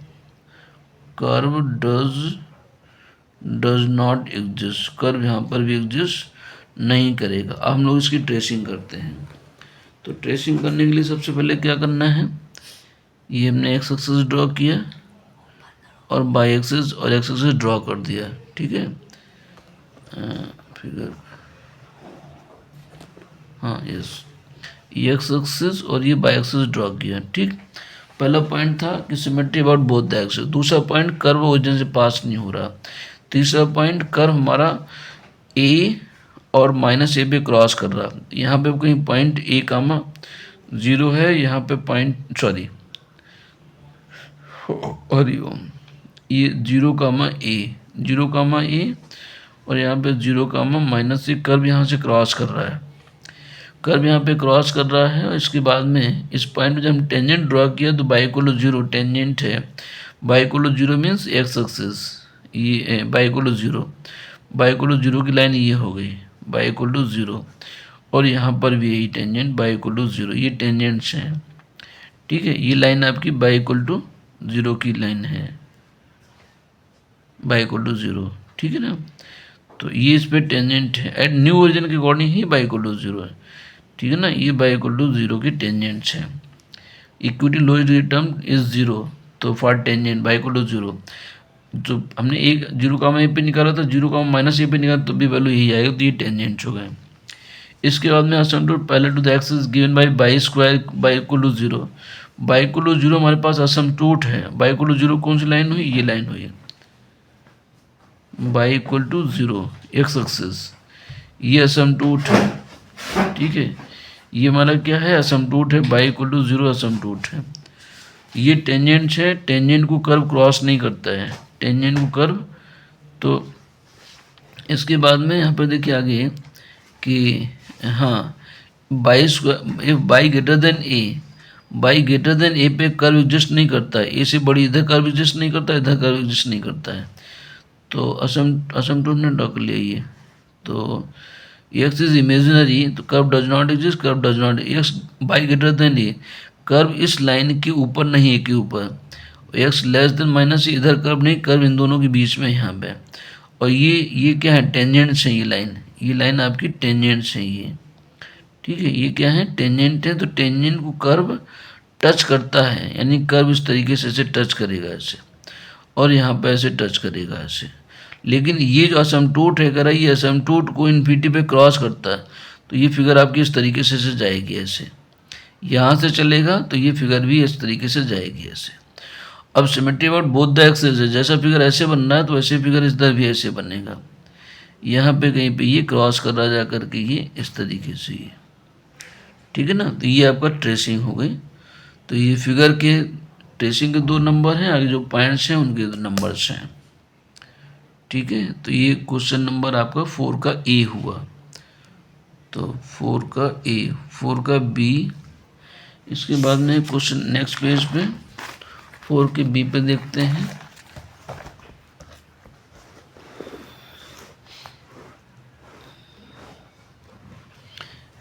does not exist, curve यहाँ पर भी एग्जिस्ट नहीं करेगा। अब हम लोग इसकी ट्रेसिंग करते हैं। तो ट्रेसिंग करने के लिए सबसे पहले क्या करना है, ये हमने एक्स एक्सिस ड्रॉ किया और बाई एक्सिस और एक्स एक्सिस ड्रॉ कर दिया, ठीक है, फिगर, हाँ यस, ये एक्स एक्सिस और ये बाई एक्सिस ड्रॉ किया, ठीक। पहला पॉइंट था कि symmetry about both the axis, दूसरा पॉइंट कर्व ओरिजिन से पास नहीं हो रहा, तीसरा पॉइंट कर्व हमारा ए और माइनस ए पे क्रॉस कर रहा, यहाँ पे कहीं पॉइंट ए कामा 0 है, यहाँ पे पॉइंट हरिओम, ये 0 कामा ए और यहाँ पे 0 कामा माइनस ए, कर्व यहाँ से क्रॉस कर रहा है। कर्व यहाँ पे क्रॉस कर रहा है और इसके बाद में इस पॉइंट पे जब हम टेंजेंट ड्रॉ किया तो y equal to zero tangent है, y equal to zero means x axis, ये y equal to zero, y equal to zero की लाइन ये हो गई बाई इक्वल टू जीरो, और यहाँ पर भी यही tangent y equal to zero, ये टेंजेंट्स हैं। ठीक है, ये लाइन आपकी बाई इक्वल टू जीरो की लाइन है, बाई इक्वल टू जीरो। ठीक है ना, तो ये इस पे टेंजेंट है, एट न्यू ओरिजिन के अकॉर्डिंग ही बाई इक्वल टू जीरो है। ठीक है ना, ये बाई इक्वल टू जीरो की टेंजेंट्स है। Equating lowest term is zero, तो for tangent y equal to zero, जो हमने एक जीरो का ए पे निकाला था, जीरो का माइनस ए पे निकाला तो भी वैल्यू यही आएगा, तो ये टेंजेंट्स हो गए। इसके बाद में असिम्पटोट पहले to the x is given by y square y equal to zero, y equal to zero हमारे पास असिम्पटोट है, बाई इक्वल टू जीरो कौन सी लाइन हुई, ये लाइन हुई y equal to zero x axis, ये असिम्पटोट है। ठीक है, ये हमारा क्या है, असिम्पटोट है, बाई इक्वल टू जीरो असिम्पटोट है। ये टेंजेंट है, टेंजेंट को कर्व क्रॉस नहीं करता है, टेंजेंट को कर्व। तो इसके बाद में यहाँ पर देखिए आगे कि हाँ y greater than a, y greater than a पे कर्व एग्जिस्ट नहीं करता है, ए से बड़ी इधर कर्व एग्जिस्ट नहीं करता है, इधर कर्व एग्जिस्ट नहीं करता है, तो असिम्पटोट ने ड्रॉ कर लिया ये। तो एक्स इज इमेजिनरी, तो curve does not exist, curve does not, x by greater than A, curve इस लाइन के ऊपर नहीं है, के ऊपर, एक्स लेस देन माइनस, इधर कर्व नहीं, कर्व इन दोनों के बीच में यहाँ पे, और ये क्या है, टेंजेंट्स है, ये लाइन आपकी टेंजेंट्स है ये। ठीक है, ये क्या है, टेंजेंट है, तो टेंजेंट को कर्व टच करता है, यानी कर्व इस तरीके से ऐसे टच करेगा ऐसे, और यहाँ पे ऐसे टच करेगा ऐसे। लेकिन ये जो असिम्पटोट है करा, ये असिम्पटोट को इन्फिनिटी पे क्रॉस करता है, तो ये फिगर आपकी इस तरीके से जाएगी ऐसे, यहाँ से चलेगा तो ये फिगर भी इस तरीके से जाएगी ऐसे। अब symmetry about both the axes है, जैसा फिगर ऐसे बनना है तो वैसे फिगर इधर भी ऐसे बनेगा, यहाँ पे कहीं पे ये क्रॉस कर रहा जा करके ये इस तरीके से ये। ठीक है ना, तो ये आपका ट्रेसिंग हो गई। तो ये फिगर के ट्रेसिंग के 2 नंबर हैं, आगे जो पॉइंट्स हैं उनके नंबर्स हैं। ठीक है, तो ये क्वेश्चन नंबर आपका 4 का ए हुआ, तो 4 का ए, 4 का बी। इसके बाद में क्वेश्चन नेक्स्ट पेज पे 4 के बी पे देखते हैं।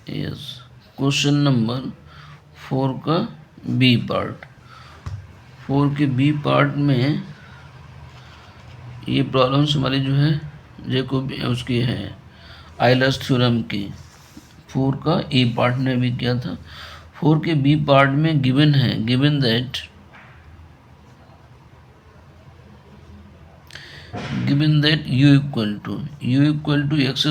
यस, क्वेश्चन नंबर 4 का बी पार्ट, 4 के बी पार्ट में ये प्रॉब्लम्स हमारी जो है जैकोब उसकी है आयलर्स थ्योरम की। 4 का ए पार्ट ने भी किया था, 4 के बी पार्ट में गिवन है, given that u equal to x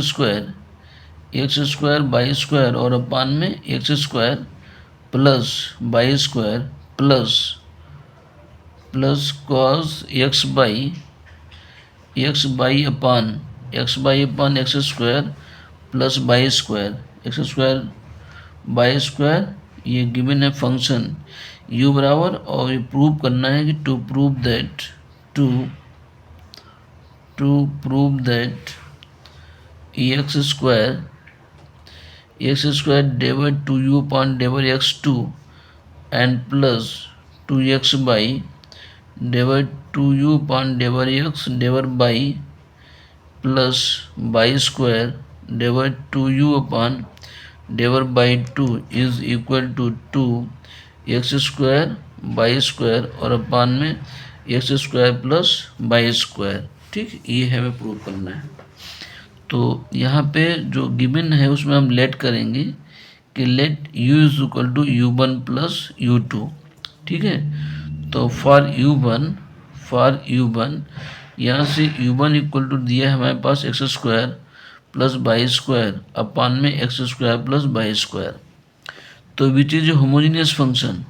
square y square और अपान में x square plus y square plus cos x y upon x square plus y square x square y square, ये given है function u बराबर, और ये prove करना है कि to prove that x square divide 2u upon divide x2 and plus 2x y divide 2u upon divide x divide y plus y square divide 2u upon divide y 2 is equal to 2x square y square और upon में x square plus y square. ठीक, ये हमें prove करना है। तो यहाँ पे जो गिवन है उसमें हम लेट करेंगे कि let u is equal to u1 plus u2। ठीक है, तो फॉर u1 यहाँ से u1 इक्वल टू दिया है हमारे पास x square plus y square upon में x square plus y square. तो विच इज होमोजीनियस फंक्शन,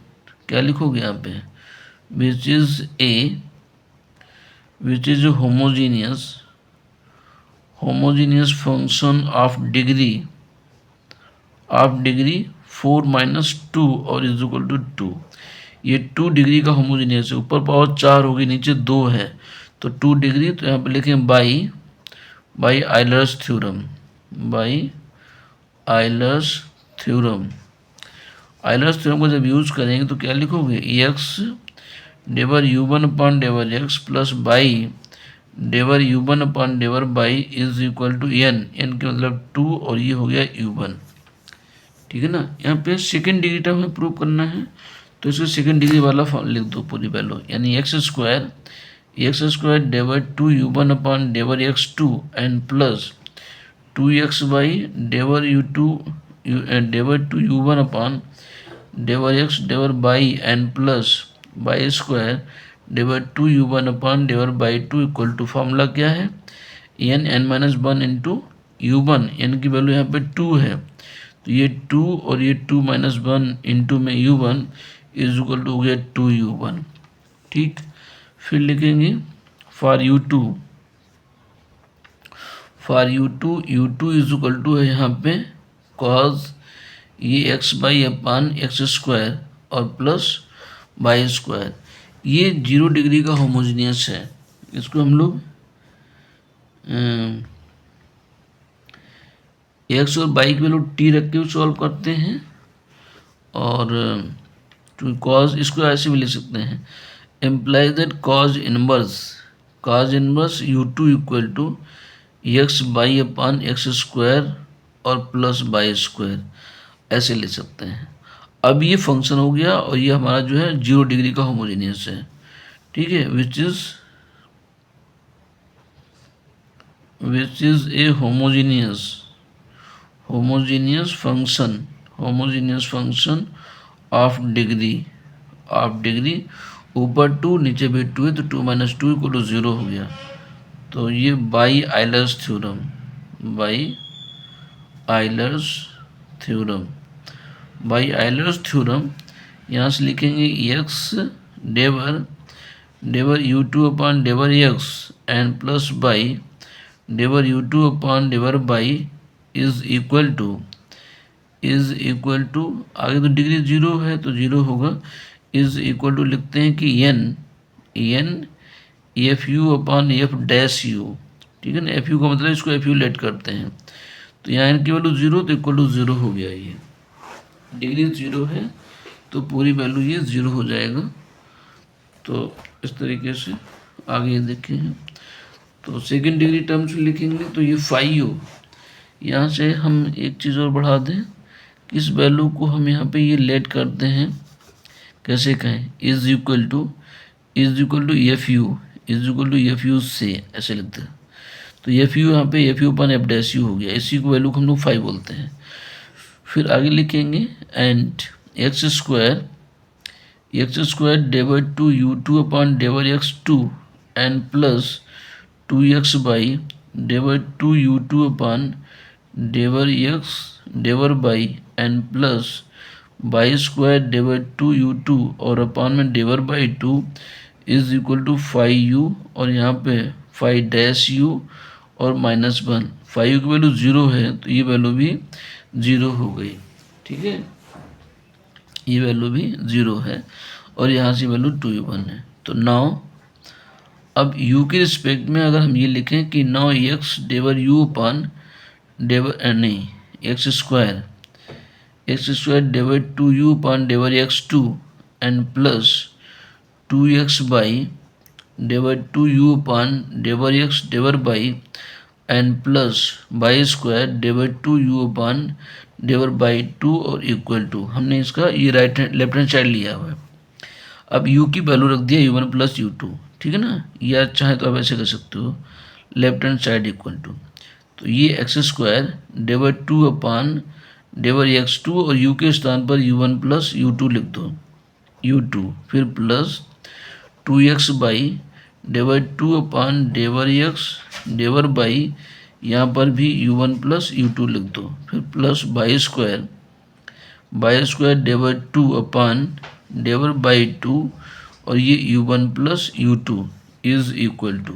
क्या लिखोगे यहाँ पे, which is homogeneous function of degree 4 minus 2 और इज इक्वल टू 2। ये 2 डिग्री का होमोजीनियस है, ऊपर पावर 4 होगी, नीचे 2 है, तो 2 डिग्री, तो यहाँ पे लिखें by Euler's theorem. Euler's theorem को जब यूज करेंगे तो क्या लिखोगे, x del u1 upon del x plus y del u1 upon del y is equal to n, n के मतलब 2 और ये हो गया u1। ठीक है ना। यहाँ पे सेकेंड डिग्री टर्म हमें प्रूव करना है, तो इसको सेकेंड डिग्री वाला फॉर्म लिख दो पूरी वैल्यू, यानी x square del 2u1 upon डेवर x2 and plus 2x y del u2 del 2u1 upon del x del y n plus y square del 2u1 upon del y 2 equal to, formula क्या है, n minus 1 into u1, n की value यहाँ पे 2 है, तो ये 2 और ये 2 माइनस 1 इंटू में u1 इज इक्वल टू हो गया 2u1। ठीक, फिर लिखेंगे for u2 is equal to है यहाँ पे cos ये x by upon x square और प्लस बाई स्क्वायर, ये 0 डिग्री का होमोजीनियस है। इसको हम लोग एक्स और बाई की वैल्यू टी रख के सॉल्व करते हैं, और कॉज इसको ऐसे भी लिख सकते हैं, implies that cos inverse u2 equal to x y upon x square और प्लस बाई स्क्वायर, ऐसे लिख सकते हैं। अब ये फंक्शन हो गया और ये हमारा जो है 0 डिग्री का होमोजीनियस है। ठीक है, which is a homogeneous function of degree, ऊपर 2 नीचे भी 2 है, तो 2 माइनस 2 इक्वल टू 0 हो गया। तो ये बाई आयलर्स थ्योरम यहाँ से लिखेंगे x del u2 upon del x and plus y del u2 upon del y is equal to आगे तो डिग्री 0 है तो 0 होगा, इज इक्वल टू लिखते हैं कि n f u upon f dash u. ठीक है ना, एफ यू का मतलब इसको एफ यू लेट करते हैं, तो यहाँ एन की वैल्यू 0 तो इक्वल टू 0 हो गया। ये डिग्री 0 है तो पूरी वैल्यू ये 0 हो जाएगा। तो इस तरीके से आगे देखें, तो सेकेंड डिग्री टर्म्स लिखेंगे तो ये फाइव, यहाँ से हम एक चीज़ और बढ़ा दें, इस वैल्यू को हम यहाँ पे ये लेट करते हैं, कैसे कहें, is equal to f u से ऐसे लिखते हैं, तो एफ यू यहाँ पे f u upon f dash u हो गया, इसी को वैल्यू को हम लोग 5 बोलते हैं। फिर आगे लिखेंगे and x square del 2u2 upon डेवर x2 and plus 2x y del 2u2 upon del x del y and plus y square del 2u2 और अपॉन में del y 2 is equal to 5u और यहाँ पे 5 dash u और -1, 5 की value 0 है तो ये वैल्यू भी 0 हो गई। ठीक है, ये वैल्यू भी 0 है और यहाँ से वैल्यू 2u1 है। तो नाउ अब u के रिस्पेक्ट में अगर हम ये लिखें कि now x del u upon del नहीं x square del 2u upon डेवर x2 and plus 2x y del 2u upon del x del y and plus y square del 2u upon del y 2 और equal to, हमने इसका ये left hand side लिया हुआ है। अब u की value रख दिया u1 प्लस u2, ठीक है ना, या चाहे तो आप ऐसे कर सकते हो left hand side equal to, तो ये एक्स स्क्वायर डेवर 2 अपॉन डेवर x2 और u के स्थान पर u1 प्लस u2 लिख दो u2, फिर plus 2x y del 2 upon del x del y यहाँ पर भी u1 प्लस u2 लिख दो, फिर plus y square डेवर 2 upon del y 2 और ये u1 plus u2 is equal to,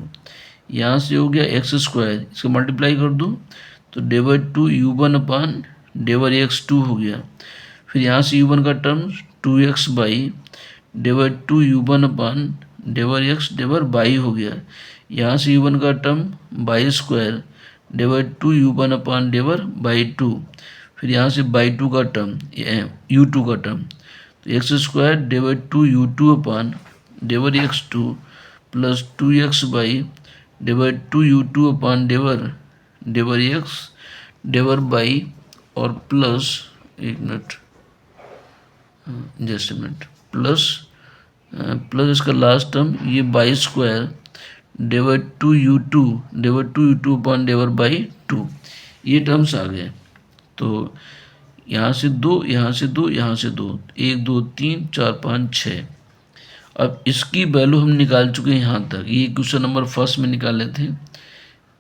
यहाँ से हो गया एक्स स्क्वायर, इसको मल्टीप्लाई कर दो तो डेवर 2 u1 अपॉन डेवर x2 हो गया, फिर यहाँ से u1 का term 2x y del 2 u1 upon del x del y हो गया, यहाँ से u1 का term y square डेवर 2 u1 upon del y 2, फिर यहाँ से बाई टू का टर्म, यू टू का टर्म, तो x square divide two u two upon del x two plus two x y divide two u two upon del x del y और plus, एक minute, just minute, plus इसका last term ये y square divide two u two upon divide by two, ये terms आ गए। तो यहाँ से दो, यहाँ से दो, यहाँ से दो, एक दो तीन चार पाँच छः। अब इसकी वैल्यू हम निकाल चुके हैं यहाँ तक, ये क्वेश्चन नंबर फर्स्ट में निकाले थे।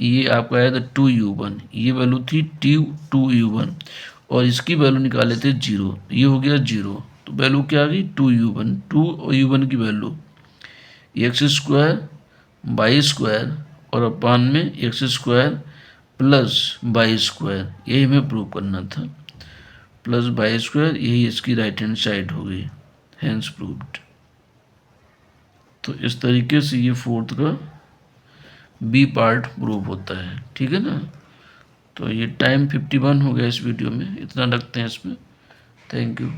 ये आपका आया था 2u1, ये वैल्यू थी 2u1 और इसकी वैल्यू निकाले थे 0, ये हो गया 0। तो वैल्यू क्या आ गई 2u1, 2 और u1 की value x square y square और अपान में x square plus y square, यही हमें प्रूव करना था। प्लस बाई स्क्वायर, यही इसकी राइट हैंड साइड हो गई, हैंस प्रूव्ड। तो इस तरीके से ये फोर्थ का बी पार्ट प्रूव होता है, ठीक है ना। तो ये टाइम 51 हो गया इस वीडियो में, इतना रखते हैं इसमें। Thank you.